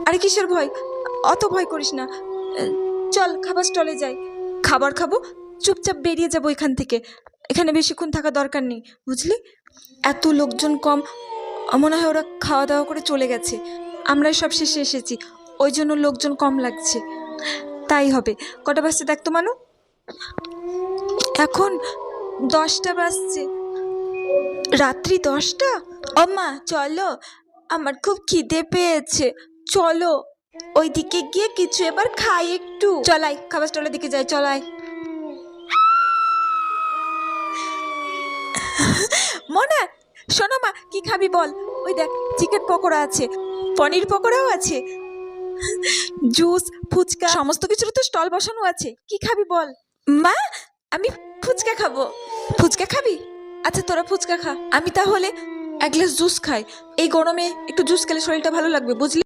আরে কিসের ভয়? অত ভয় করিস না। চল খাবার স্টলে যাই, খাবার খাবো, চুপচাপ বেরিয়ে যাবো এখান থেকে। এখানে বেশিক্ষণ থাকা দরকার নেই, বুঝলি? এত লোকজন কম, মনে হয় ওরা খাওয়া দাওয়া করে চলে গেছে। আমরাই সব শেষে এসেছি, ওই জন্য লোকজন কম লাগছে। তাই হবে। কটা বাজছে দেখ তো মানু। এখন 10টা বাজছে। রাত্রি 10টা? ও মা চলো, আমার খুব খিদে পেয়েছে, চলো ওইদিকে গিয়ে কিছু এবার খাই একটু। চলাই খাবার স্টলের দিকে যাই, চলাই। মনা, শোনো মা, কি খাবি বল? ওই দেখ, চিকেন পকোড়া আছে, পনির পকোড়াও আছে, জুস, ফুচকা, সমস্ত কিছুর তো স্টল বসানো আছে। কি খাবি বল? মা, আমি ফুচকা খাবো। ফুচকা খাবি? আচ্ছা তোরা ফুচকা খা, আমি তাহলে এক গ্লাস জুস খাই। এই গরমে একটু জুস খেলে শরীরটা ভালো লাগবে, বুঝলি?